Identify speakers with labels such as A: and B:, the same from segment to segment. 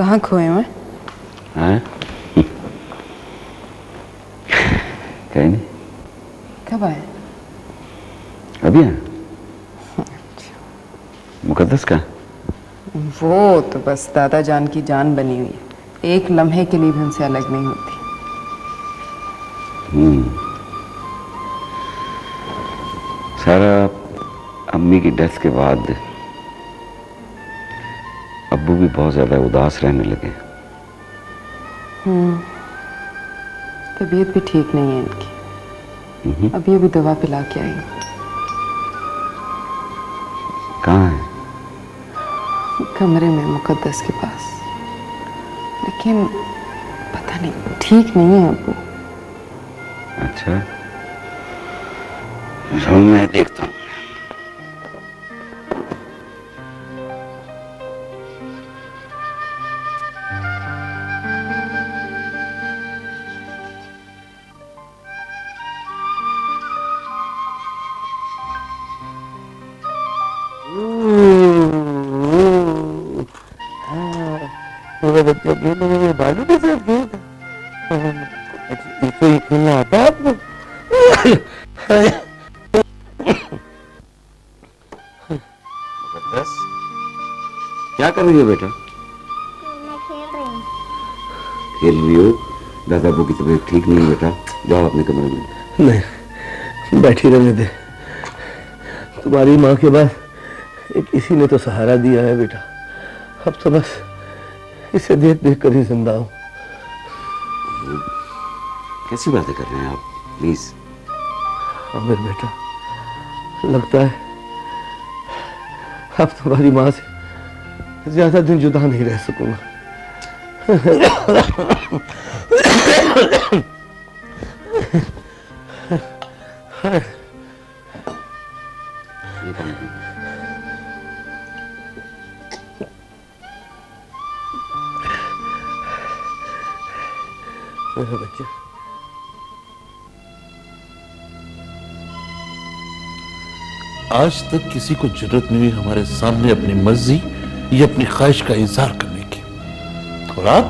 A: कहाँ खोए हुए?
B: हाँ? कहीं नहीं।
A: कब आए?
B: अभी आए। मुकद्दस का?
A: वो तो बस दादा जान की जान बनी हुई है, एक लम्हे के लिए भी उनसे अलग नहीं होती।
B: सारा अम्मी की डेथ के बाद अब्बू भी बहुत ज्यादा उदास रहने लगे।
A: तबीयत भी ठीक नहीं है इनकी। अभी अभी दवा पिला के आई।
B: कहाँ है?
A: कमरे में मुकद्दस के पास, लेकिन पता नहीं ठीक नहीं है अब्बू।
B: अच्छा, मैं देखता हूँ।
C: बच्चा खेल बालू के साथ खेलता। इसको ही खेलना आता है आपको?
B: मुकद्दस, क्या कर रही हो बेटा?
D: मैं खेल रही हूँ।
B: खेल रही हो? दादा अब्बू की तबीयत ठीक नहीं है बेटा, जाओ अपने कमरे में।
C: नहीं, बैठी रहने दे। तुम्हारी माँ के बाद एक इसी ने तो सहारा दिया है बेटा। अब तो बस इसे देख देख कर ही जिंदा हूं।
B: कैसी बातें कर रहे हैं आप? प्लीज।
C: आमिर बेटा, लगता है अब तुम्हारी माँ से ज्यादा दिन जुदा नहीं रह सकूंगा। मेरा बच्चा,
E: आज तक किसी को जरूरत नहीं हुई हमारे सामने अपनी मर्जी या अपनी ख्वाहिश का इजहार करने की, और आप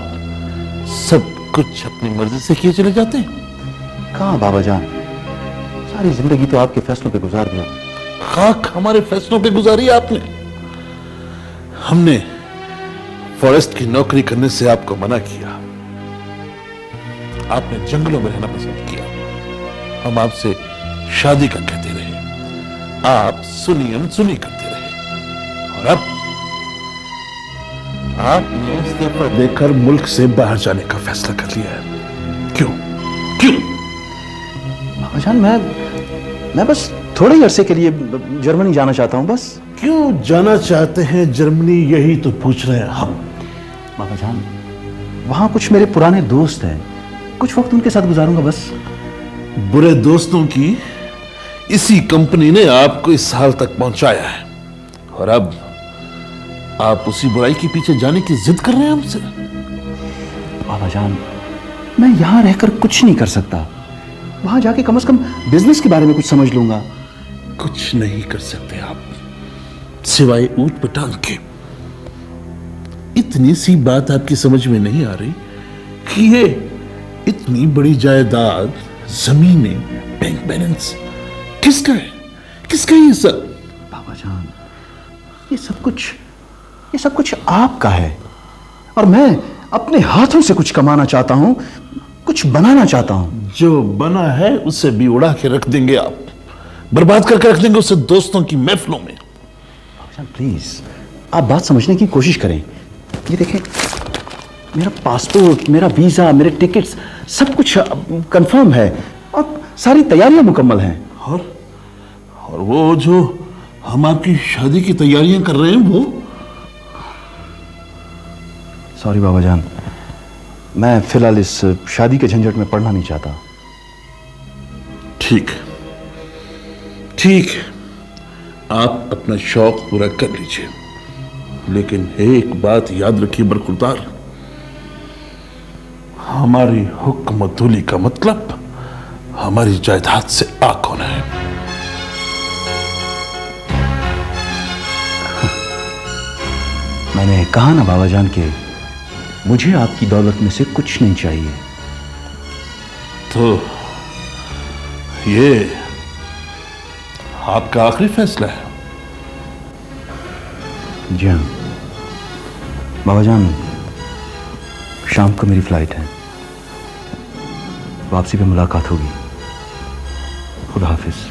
E: सब कुछ अपनी मर्जी से किए चले जाते हैं।
F: कहाँ बाबा जान, सारी जिंदगी तो आपके फैसलों पे गुजार दिया।
E: खाक हमारे फैसलों पे गुजारी आपने। हमने फॉरेस्ट की नौकरी करने से आपको मना किया, आपने जंगलों में रहना पसंद किया। हम आपसे शादी का कहते रहे, आप सुनी अनसुनी करते रहे, और अब आपने इस्तीफा देकर मुल्क से बाहर जाने का फैसला कर लिया है। क्यों? क्यों?
F: बाबा जान, मैं बस थोड़े ही अरसे के लिए जर्मनी जाना चाहता हूं बस।
E: क्यों जाना चाहते हैं जर्मनी, यही तो पूछ रहे हैं हम।
F: बाबा जान, वहां कुछ मेरे पुराने दोस्त हैं, कुछ वक्त उनके साथ गुजारूंगा बस।
E: बुरे दोस्तों की इसी कंपनी ने आपको इस हाल तक पहुंचाया है, और अब आप उसी बुराई के पीछे जाने की जिद कर रहे हैं हमसे।
F: बाबा जान, मैं यहां रहकर कुछ नहीं कर सकता, वहां जाके कम से कम बिजनेस के बारे में कुछ समझ लूंगा।
E: कुछ नहीं कर सकते आप सिवाय ऊंट पटांग के। इतनी सी बात आपकी समझ में नहीं आ रही कि ये इतनी बड़ी जायदाद, जमीनें, बैंक बैलेंस किसका है? किसका है ये सब?
F: बाबा जान, ये सब कुछ आपका है, और मैं अपने हाथों से कुछ कमाना चाहता हूं, कुछ बनाना चाहता हूं।
E: जो बना है उसे भी उड़ा के रख देंगे आप, बर्बाद करके रख देंगे उसे दोस्तों की महफिलों में।
F: बाबा जान प्लीज, आप बात समझने की कोशिश करें। ये देखें, मेरा पासपोर्ट, मेरा वीजा, मेरे टिकट्स सब कुछ कंफर्म है, और सारी तैयारियां मुकम्मल हैं।
E: और वो जो हम आपकी शादी की तैयारियां कर रहे हैं, वो
F: सॉरी बाबा जान, मैं फिलहाल इस शादी के झंझट में पड़ना नहीं चाहता।
E: ठीक ठीक, आप अपना शौक पूरा कर लीजिए, लेकिन एक बात याद रखिए बरखुरदार, हमारी हुक्मतुली का मतलब हमारी जायदाद से आग होना है।
F: मैंने कहा ना बाबा जान के मुझे आपकी दौलत में से कुछ नहीं चाहिए।
E: तो ये आपका आखिरी फैसला है?
F: जी हाँ बाबा जान, शाम को मेरी फ्लाइट है, वापसी पे मुलाकात होगी। खुदा हाफिज।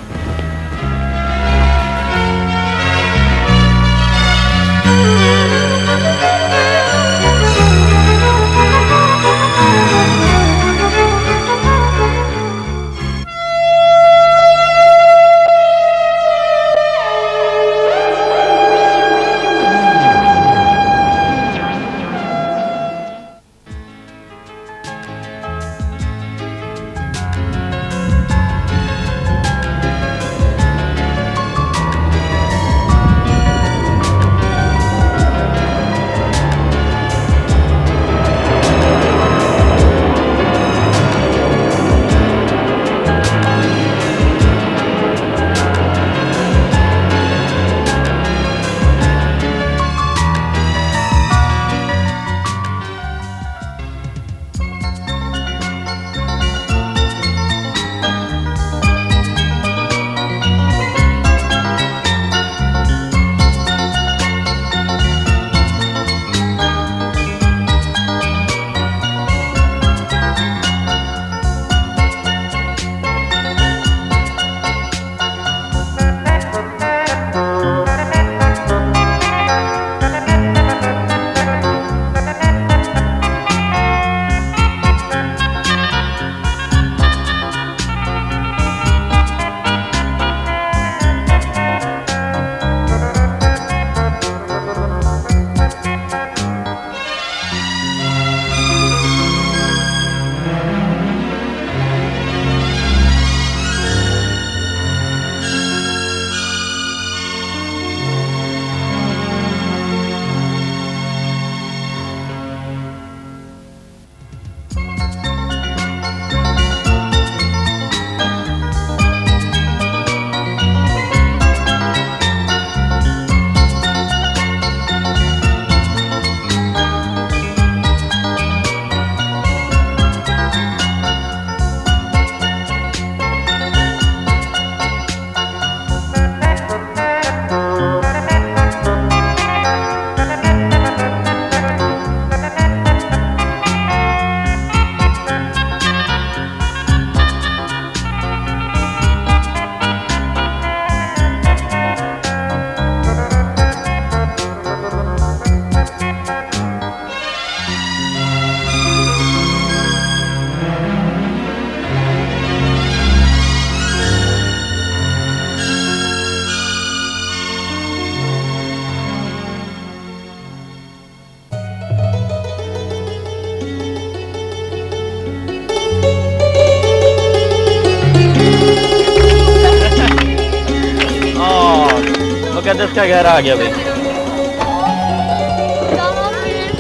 G: मुकद्दस का घर आ गया भाई।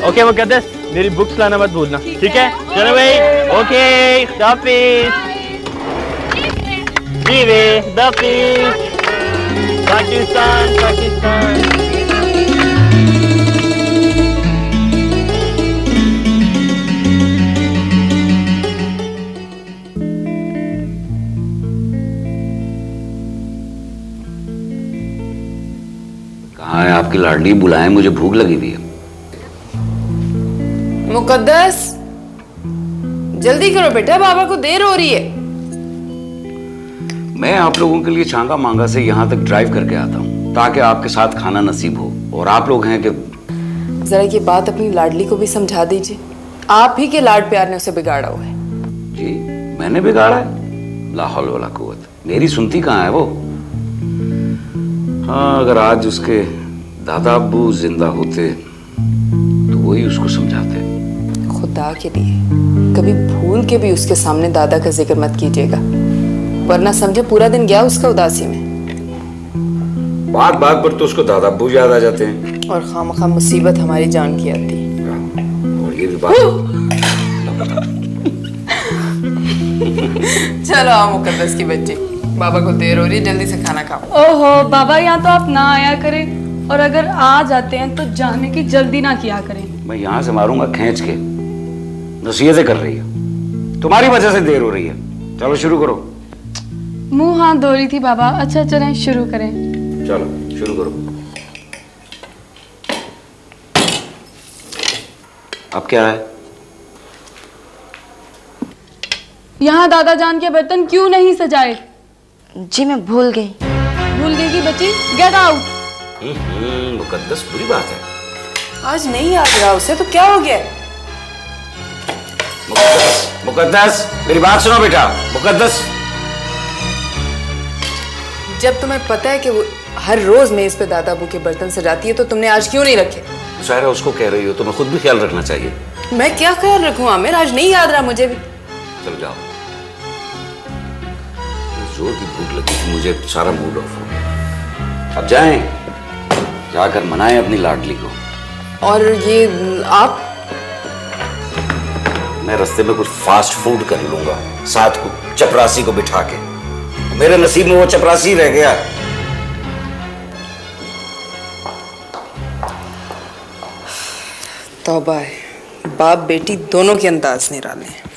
G: ओके मुकद्दस, मेरी बुक्स लाना मत भूलना, ठीक है? चलो भाई, ओके हाफिज। जी वे हाफिज। पाकिस्तान पाकिस्तान।
B: कहाँ है आपकी लाडली? बुलाएं, मुझे भूख लगी हुई है।
A: मुकद्दस जल्दी करो बेटा, बाबा को देर हो रही है।
B: मैं आप लोगों के लिए छांगा मांगा से यहाँ तक ड्राइव करके आता हूँ ताकि आपके साथ खाना नसीब हो, और आप लोग हैं कि
A: जरा ये बात अपनी लाडली को भी समझा दीजिए। आप ही के लाड प्यार ने उसे बिगाड़ा हुआ है।
B: जी मैंने बिगाड़ा है? ला हौल वला कुव्वत। मेरी सुनती कहाँ है वो? हाँ, अगर आज उसके दादा अब्बू जिंदा होते तो वही उसको समझाते।
A: खुदा के लिए कभी भूल के भी उसके सामने दादा का जिक्र मत कीजिएगा, वरना समझे पूरा दिन गया उसका उदासी में।
B: बात बात पर तो उसको दादा अब्बू याद आ जाते हैं,
A: और खामखा मुसीबत हमारी जान की आती है।
B: और ये भी बात
A: चलो आओ मुकद्दस की बच्ची, बाबा को देर हो रही है, जल्दी से खाना खाओ।
H: ओहो बाबा, यहाँ तो आप ना आया करें, और अगर आ जाते हैं तो जाने की जल्दी ना किया करें।
B: मैं यहाँ से मारूंगा खींच के। नसीहतें कर रही है। तुम्हारी वजह से देर हो रही है। चलो शुरू करो।
H: मुंह हाथ धो रही थी बाबा। अच्छा चलें शुरू करें।
B: चलो शुरू करो। अब क्या है?
H: यहाँ दादा जान के बर्तन क्यों नहीं सजाए?
I: जी मैं भूल गई।
H: भूल गई कि बच्ची? Get out.
B: मुकद्दस बुरी बात है।
A: आज नहीं याद रहा उसे तो क्या हो गया?
B: मुकद्दस मेरी बात सुनो बेटा। मुकद्दस,
A: जब तुम्हें पता है कि वो हर रोज मेज पे दादा अबू के बर्तन सजाती है तो तुमने आज क्यों नहीं रखे?
B: सायरा उसको कह रही हो, तुम्हें खुद भी ख्याल रखना चाहिए।
A: मैं क्या ख्याल रखूं आमिर, आज नहीं याद रहा मुझे भी।
B: चल जाओ। जोर की भूख लगी थी मुझे, सारा मूड ऑफ हो गया। अब जाएं, जाकर मनाएं अपनी लाडली को।
A: और ये आप?
B: मैं रास्ते में कुछ फास्ट फूड कर लूंगा, साथ को चपरासी को बिठा के। मेरे नसीब में वो चपरासी रह गया।
A: तौबा है, बाप बेटी दोनों के अंदाज निराले हैं।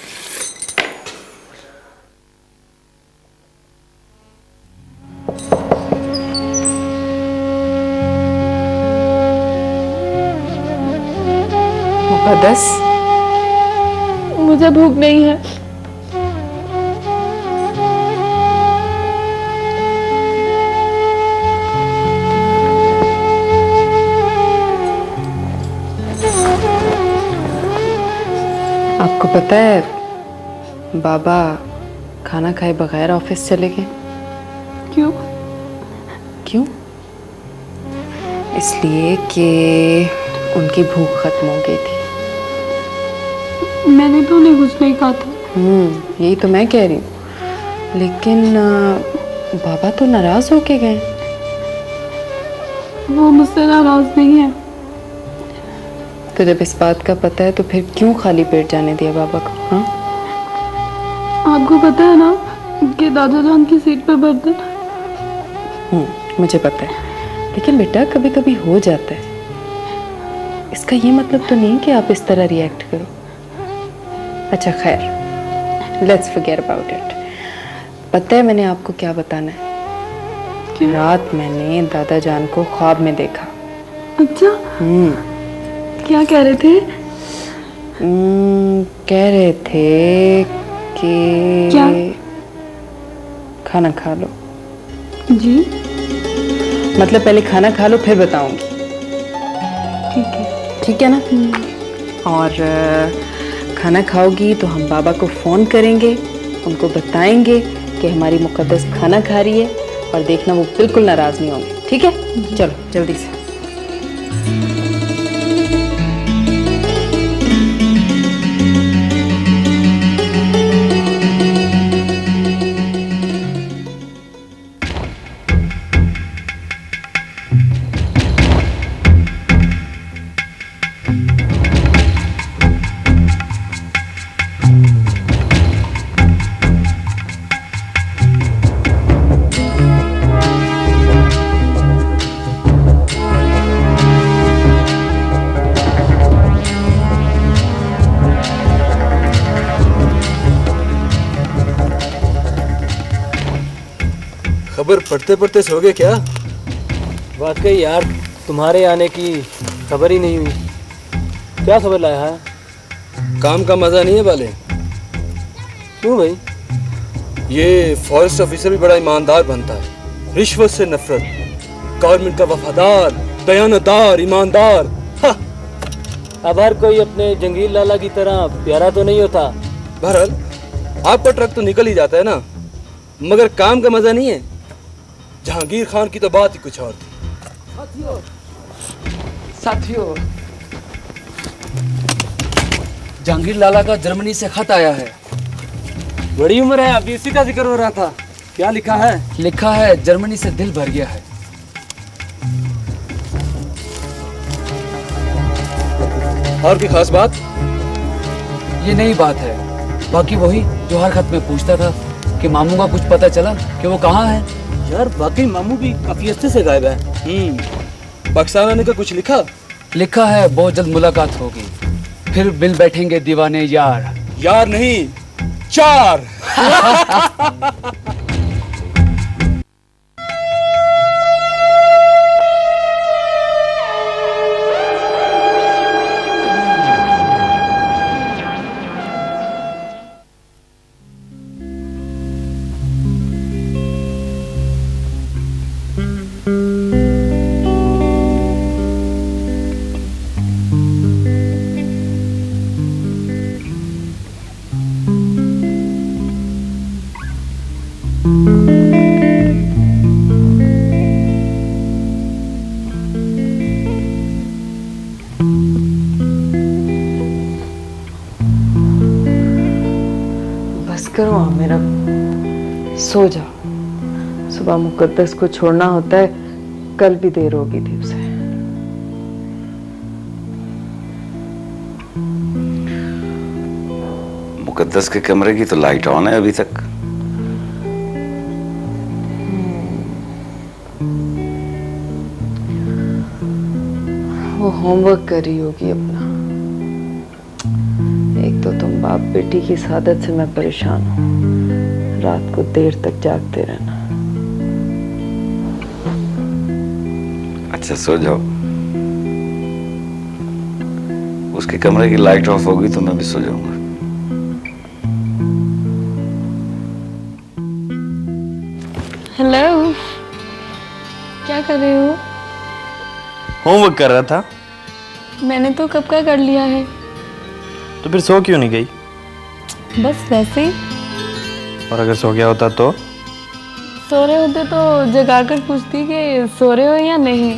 A: मुकद्दस,
H: मुझे भूख नहीं है।
A: आपको पता है बाबा खाना खाए बगैर ऑफिस चले गए।
H: क्यों?
A: क्यों? इसलिए कि उनकी भूख खत्म हो गई थी।
H: मैंने तो उन्हें कुछ नहीं कहा था।
A: यही तो मैं कह रही हूँ। लेकिन बाबा तो नाराज होके गए।
H: वो मुझसे नाराज नहीं है।
A: तो जब इस बात का पता है तो फिर क्यों खाली पेट जाने दिया बाबा को? हाँ?
H: आपको पता है ना कि दादा जान की सीट पे बर्तन।
A: मुझे पता है, लेकिन बेटा कभी कभी हो जाता है। इसका ये मतलब तो नहीं कि आप इस तरह रिएक्ट करो। अच्छा खैर, लेट्स फॉरगेट अबाउट इट। पता है मैंने आपको क्या बताना है?
H: क्या?
A: रात मैंने दादा जान को ख्वाब में देखा।
H: अच्छा? क्या कह रहे थे?
A: कह रहे थे कि
H: क्या?
A: खाना खा लो।
H: जी
A: मतलब पहले खाना खा लो फिर बताऊंगी।
H: ठीक है।
A: ठीक है ना? और खाना खाओगी तो हम बाबा को फोन करेंगे, उनको बताएंगे कि हमारी मुकद्दस खाना खा रही है, और देखना वो बिल्कुल नाराज नहीं होंगे। ठीक है? चलो जल्दी से।
J: खबर पढ़ते पढ़ते सो गए क्या?
G: वाकई यार, तुम्हारे आने की खबर ही नहीं हुई। क्या खबर लाया है?
J: काम का मजा नहीं है वाले।
G: क्यों भाई?
J: ये फॉरेस्ट ऑफिसर भी बड़ा ईमानदार बनता है, रिश्वत से नफरत, गवर्नमेंट का वफादार, दयानतदार, ईमानदार।
G: अब हर कोई अपने जंगीर लाला की तरह प्यारा तो नहीं होता।
J: बहरहाल आपका ट्रक तो निकल ही जाता है ना, मगर काम का मजा नहीं है। जहांगीर खान की तो बात ही कुछ और थी।
K: साथियों, जहांगीर लाला का जर्मनी से खत आया है।
G: बड़ी उम्र है, अभी इसी का जिक्र हो रहा था। क्या लिखा है?
K: लिखा है जर्मनी से दिल भर गया है।
J: और की खास बात?
K: ये नई बात है, बाकी वही जो हर खत में पूछता था कि मामू का कुछ पता चला कि वो कहाँ है।
G: यार वाकई मामू भी काफी अच्छे से गायब है।
J: पाकिस्तान आने का कुछ लिखा?
K: लिखा है बहुत जल्द मुलाकात होगी। फिर मिल बैठेंगे दीवाने यार।
J: यार नहीं, चार।
A: बस करो मेरा, सो जाओ। सुबह मुकद्दस को छोड़ना होता है, कल भी देर होगी थी उसे।
B: मुकद्दस के कमरे की तो लाइट ऑन है अभी तक।
A: वो होमवर्क कर रही होगी अपना। एक तो तुम बाप बेटी की इस आदत से मैं परेशान हूँ, रात को देर तक जागते रहना।
B: अच्छा सो जाओ, उसके कमरे की लाइट ऑफ होगी तो मैं भी सो जाऊंगा।
H: हेलो, क्या कर रहे हो?
L: होमवर्क कर रहा था।
H: मैंने तो कब का कर लिया है।
L: तो फिर सो क्यों नहीं गई?
H: बस वैसे ही।
L: और अगर सो गया होता तो?
H: सो रहे होते तो जगाकर पूछती कि सो रहे हो या नहीं।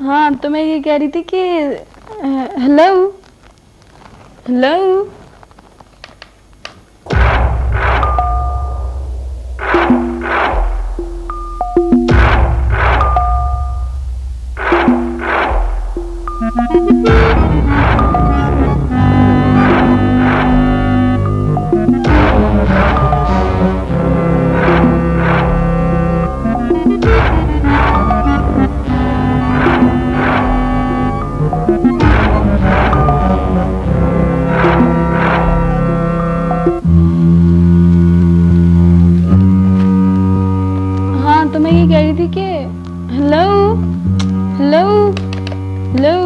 H: हाँ, तो मैं ये कह रही थी कि हेलो हेलो। हाँ, तो मैं ये कह रही थी कि हेलो हेलो हेलो।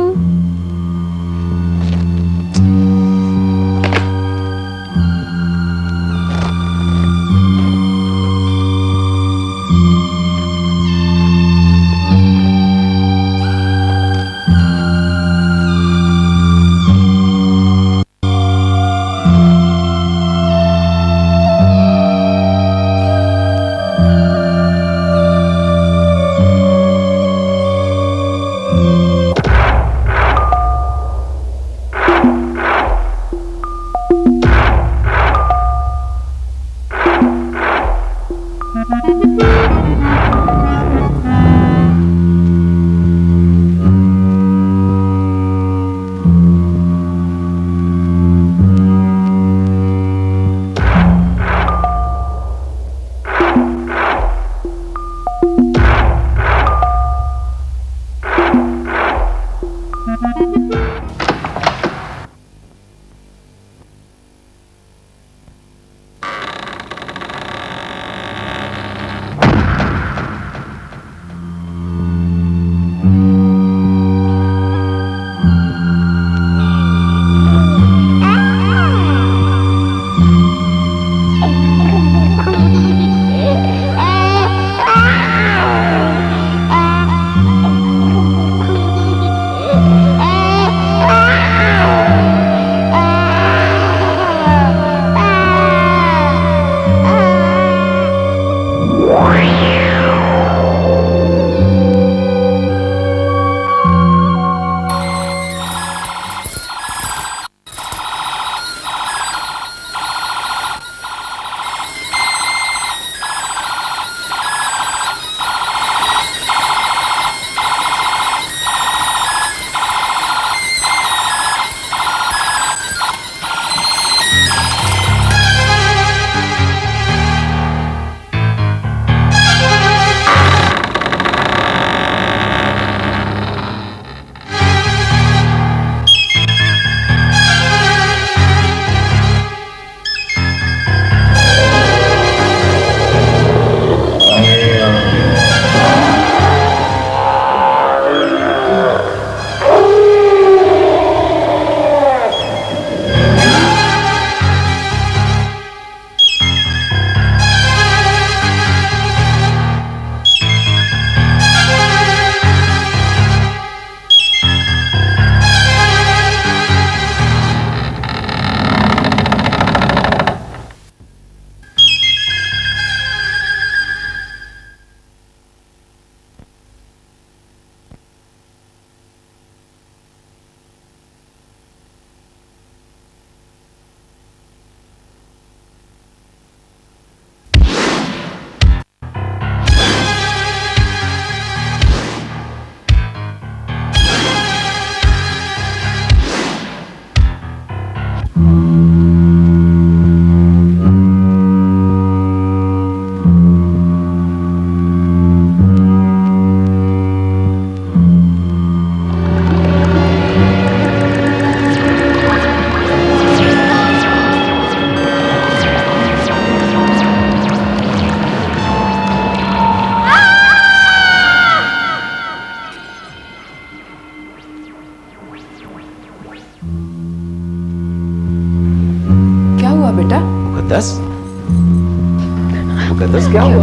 B: मुकद्दस क्या हुआ?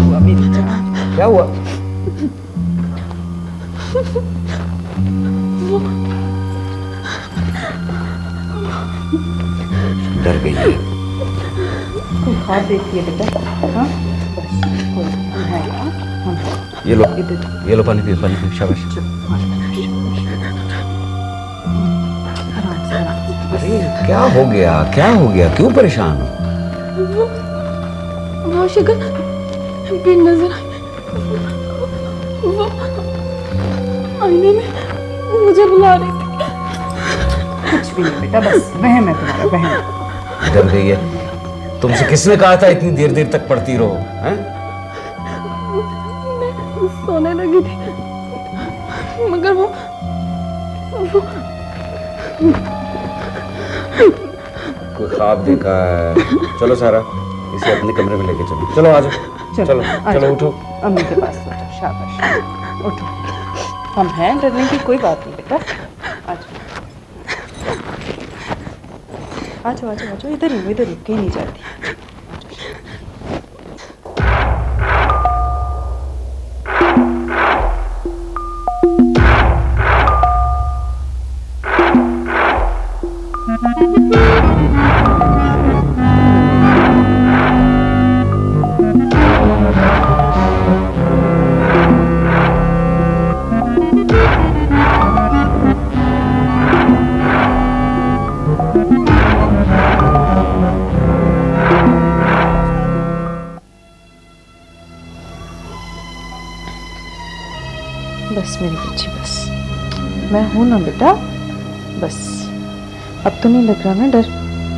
B: क्या हुआ? डर गई है।
A: कोई ख्वाब देखती है बेटा? हाँ बस कोई है।
B: ये लो पानी पियो, पानी पियो, शाबाश। अरे क्या हो गया, क्या हो गया, क्यों परेशान हो?
H: वो शक्ल भी नजर आई, वो आईने में मुझे बुला रही थी।
A: कुछ भी नहीं बेटा, बस वहम है तुम्हारा, वहम।
B: डर गई है? तुमसे किसने कहा था इतनी देर देर तक पढ़ती रहो? हैं?
H: मैं सोने लगी थी, मगर वो
B: कोई ख्वाब देखा है? चलो सारा, इसे अपने कमरे में लेके चलो। चलो आ जाओ, चलो चलो उठो।
A: अम्मी के पास उठो, शाबाश उठो। हम हैं, डरने की कोई बात नहीं बेटा। आ जाओ, इधर ही कहीं नहीं जाती। बस मेरी बच्ची, बस मैं हूं ना बेटा, बस अब तो नहीं लग रहा ना डर,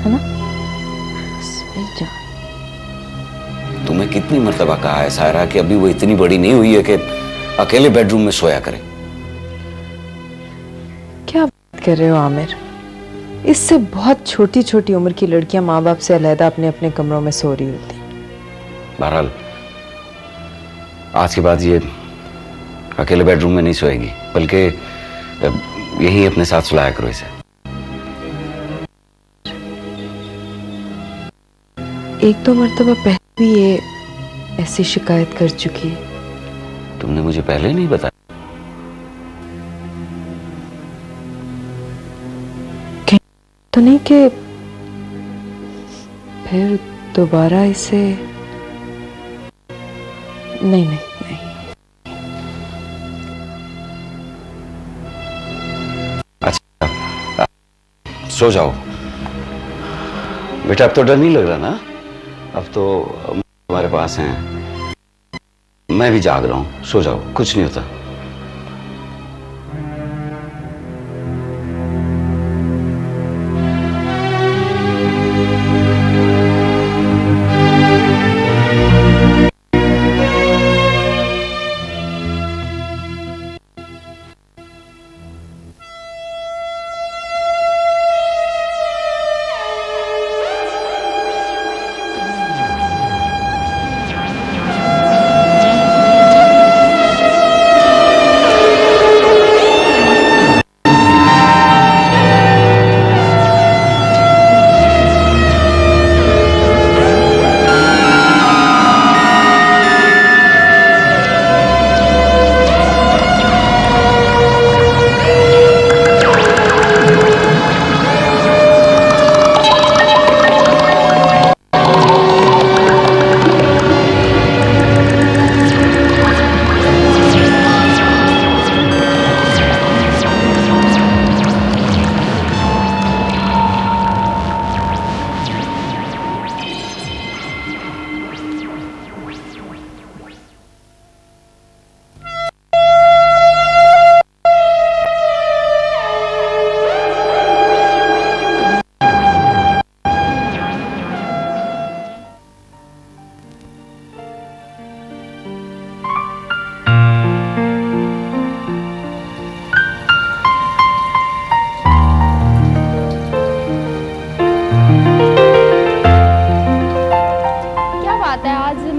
A: है ना? बस मेरी जान।
B: तुम्हें कितनी मर्तबा कहा है सायरा कि अभी वो इतनी बड़ी नहीं हुई है कि अकेले बेडरूम में सोया करे।
A: क्या बात कर रहे हो आमिर? इससे बहुत छोटी छोटी उम्र की लड़कियां माँ बाप से अलहदा अपने अपने कमरों में सो रही होती।
B: बहरहाल आज के बाद ये अकेले बेडरूम में नहीं सोएगी, बल्कि यही अपने साथ सुलाया करो इसे।
A: एक दो मर्तबा पहले भी ये ऐसी शिकायत कर चुकी है।
B: तुमने मुझे पहले नहीं बताया?
A: तो नहीं कि फिर दोबारा इसे नहीं।
B: अच्छा सो जाओ बेटा, अब तो डर नहीं लग रहा ना? अब तो तुम्हारे पास हैं, मैं भी जाग रहा हूं, सो जाओ, कुछ नहीं होता।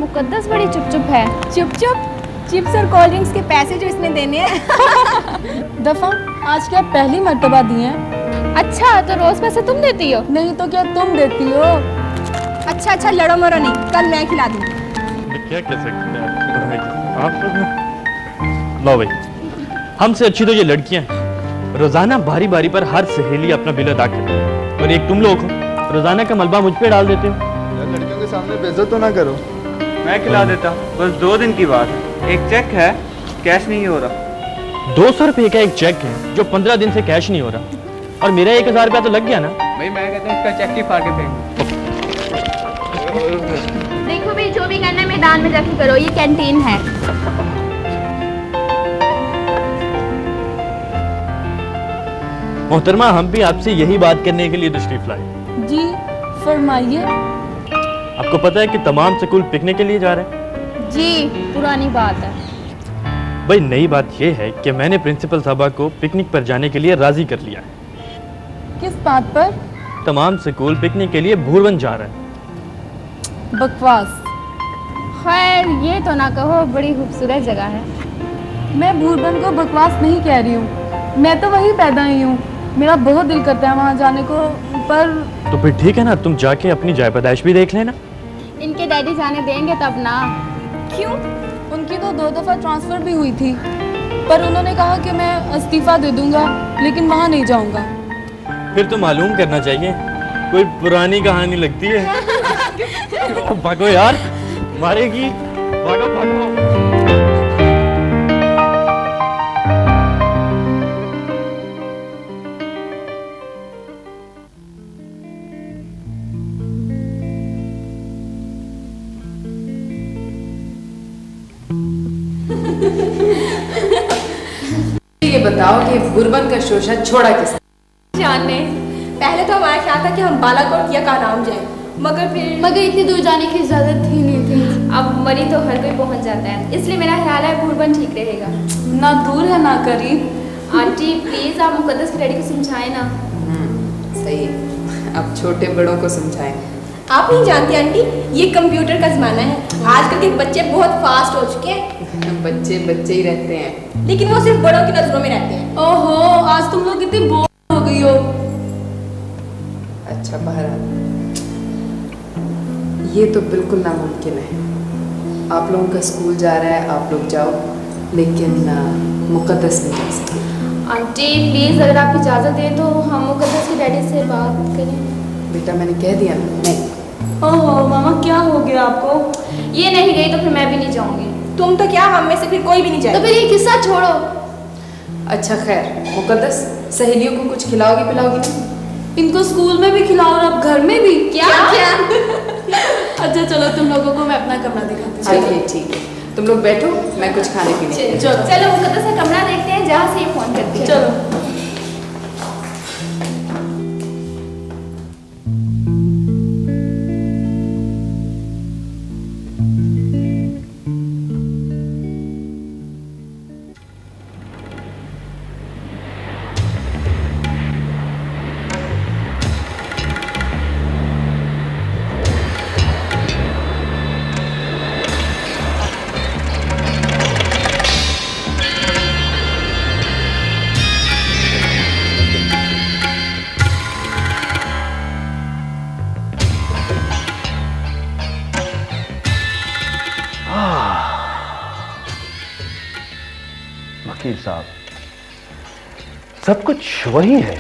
H: मुकद्दस बड़ी चुप चुप है। चुप चुप? चिप्स और कोल्ड ड्रिंक्स के पैसे जो इसने देने हैं।
M: दफा आज क्या पहली मर्तबा दिए हैं?
H: अच्छा तो रोज पैसे तुम देती हो?
M: नहीं तो क्या तुम देती हो?
H: अच्छा लड़ो मरो नहीं, कल मैं खिला दूंगी।
L: क्या कह सकते हैं आप। लो भाई, हमसे अच्छी तो ये लड़कियां हैं। रोजाना बारी बारी पर हर सहेली अपना बिल अदा करती है, और एक तुम लोग हो रोजाना का मलबा मुझ पे डाल देते हो।
N: यार लड़कियों के सामने बेइज्जत तो ना करो।
O: मैं खिला देता, बस 2 दिन की बात है। एक चेक है, कैश नहीं हो रहा।
L: 200 रुपए का एक चेक है जो 15 दिन से कैश नहीं हो रहा, और मेरा 1000 रुपया तो लग गया ना।
O: भाई मैं कहता हूँ इसका चेक ही फाड़ के फेंक।
D: देखो भाई, जो भी करना है मैदान में जाके करो, ये कैंटीन है।
L: मोहतरमा, हम भी आपसे यही बात करने के लिए तशरीफ लाए।
M: जी फरमाइए।
L: आपको पता है कि तमाम स्कूल पिकनिक के लिए जा रहे हैं?
D: जी पुरानी बात है।
L: भाई नई बात यह है कि मैंने प्रिंसिपल साहबा को पिकनिक पर जाने के लिए राजी कर लिया है।
M: किस बात पर?
L: तमाम स्कूल पिकनिक के लिए भूरवन जा रहे हैं।
M: बकवास।
D: खैर ये तो ना कहो, बड़ी खूबसूरत जगह है।
M: मैं भूरवन को बकवास नहीं कह रही हूँ, मैं तो वहीं पैदा हुई हूँ। मेरा बहुत दिल करता है वहाँ जाने को, पर
L: तो फिर ठीक है ना, तुम जाके अपनी जाय पैदाइश भी देख लेना।
D: इनके डैडी जाने देंगे तब ना।
M: क्यों? उनकी तो 2 दफ़ा ट्रांसफ़र भी हुई थी, पर उन्होंने कहा कि मैं इस्तीफ़ा दे दूंगा, लेकिन वहाँ नहीं जाऊंगा।
L: फिर तो मालूम करना चाहिए, कोई पुरानी कहानी लगती है। भागो यार, मारेगी। भागो भागो।
A: ये बताओ कि बुरबन का शोशा छोड़ा किसने?
P: जानने पहले तो हमारा ख्याल था कि हम बालाकोट या कानाम जाएं, मगर इतनी दूर जाने की इजाजत ही नहीं थी। अब मरी तो हर कोई पहुंच जाता है, इसलिए मेरा ख्याल है बुरबन ठीक रहेगा।
M: ना दूर है ना करीब।
P: आंटी प्लीज आप मुकद्दस के डैडी को समझाएं ना।
A: सही है, अब छोटे बड़ों को समझाएं।
P: आप नहीं जानती आंटी, ये कंप्यूटर का जमाना है। आजकल के बच्चे बहुत फास्ट हो चुके हैं।
A: बच्चे बच्चे ही रहते हैं,
P: लेकिन वो सिर्फ बड़ों की नजरों में रहते हैं।
M: ओहो, आज तुम लोग कितनी बोर हो गई हो।
A: अच्छा बहरहाल ये तो बिल्कुल नामुमकिन है। आप लोगों का स्कूल जा रहा है, आप लोग जाओ, लेकिन मुकद्दस नहीं जा सकती।
P: आंटी प्लीज अगर आप इजाजत दें तो हम मुकद्दस के डैडी से बात करें।
A: बेटा मैंने कह दिया ना, नहीं।
M: ओहो मामा, क्या हो गया आपको?
P: ये नहीं गई तो फिर मैं भी नहीं जाऊंगी। तुम तो क्या, हम में से फिर कोई भी नहीं जाए। तो फिर ये किस्सा छोड़ो।
A: अच्छा खैर, मुकद्दस सहेलियों को कुछ खिलाओगी पिलाओगी ना?
M: इनको स्कूल में भी खिलाओ और अब घर में भी?
P: क्या क्या?
M: अच्छा चलो, तुम लोगों को मैं अपना कमरा दिखाती हूँ।
A: चलिए ठीक है, तुम लोग बैठो, मैं कुछ खाने पीने।
P: चलो मुकद्दस का कमरा देखते हैं, जहाँ से ये फोन करती है।
M: चलो।
F: वकील साहब, सब कुछ वही है,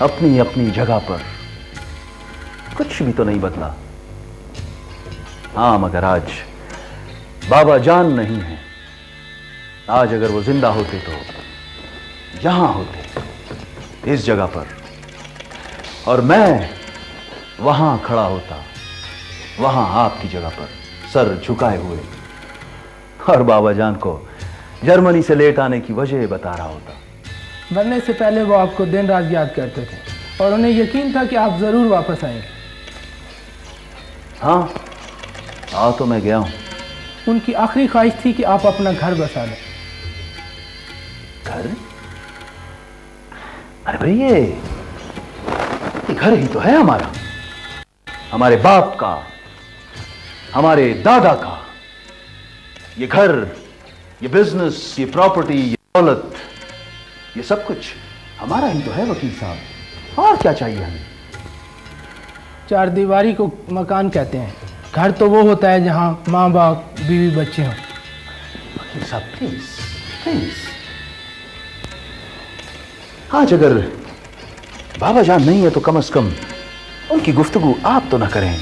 F: अपनी अपनी जगह पर, कुछ भी तो नहीं बदला। हाँ मगर आज बाबा जान नहीं है। आज अगर वो जिंदा होते तो यहां होते, इस जगह पर, और मैं वहां खड़ा होता, वहां आपकी जगह पर सर झुकाए हुए, और बाबा जान को जर्मनी से लेट आने की वजह बता रहा होता।
Q: मरने से पहले वो आपको दिन रात याद करते थे और उन्हें यकीन था कि आप जरूर वापस आएंगे।
F: हाँ, आ तो मैं गया हूं।
Q: उनकी आखिरी ख्वाहिश थी कि आप अपना घर बसा लें।
F: घर? अरे भाई ये घर ही तो है हमारा, हमारे बाप का, हमारे दादा का। ये घर, ये बिजनेस, ये प्रॉपर्टी, ये दौलत, ये सब कुछ हमारा ही तो है वकील साहब। और क्या चाहिए हमें?
Q: चार दीवारी को मकान कहते हैं। घर तो वो होता है जहाँ माँ बाप बीवी बच्चे हों।
F: वकील साहब प्लीज प्लीज, आज अगर बाबा जान नहीं है तो कम से कम उनकी गुफ्तगू आप तो ना करें।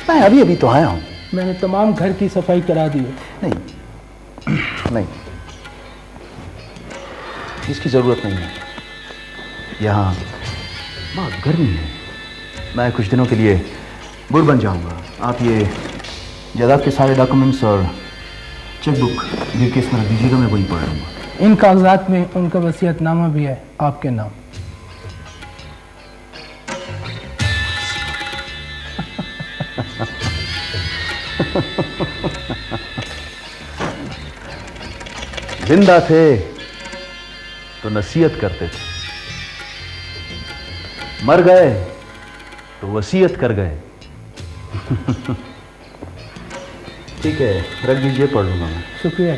F: मैं अभी अभी तो आया हूं।
Q: मैंने तमाम घर की सफाई करा दी है।
F: नहीं, इसकी जरूरत नहीं है। यहाँ बहुत गर्मी है। मैं कुछ दिनों के लिए बुर बन जाऊंगा। आप ये जायदाद के सारे डॉक्यूमेंट्स और चेकबुक ये केस में रख दीजिएगा, मैं वही पढ़ लूंगा।
Q: इन कागजात में उनका वसीयतनामा भी है आपके नाम।
F: जिंदा थे तो नसीहत करते थे, मर गए तो वसीयत कर गए।
Q: ठीक है, रख दीजिए, पढ़ लूंगा मैं। शुक्रिया।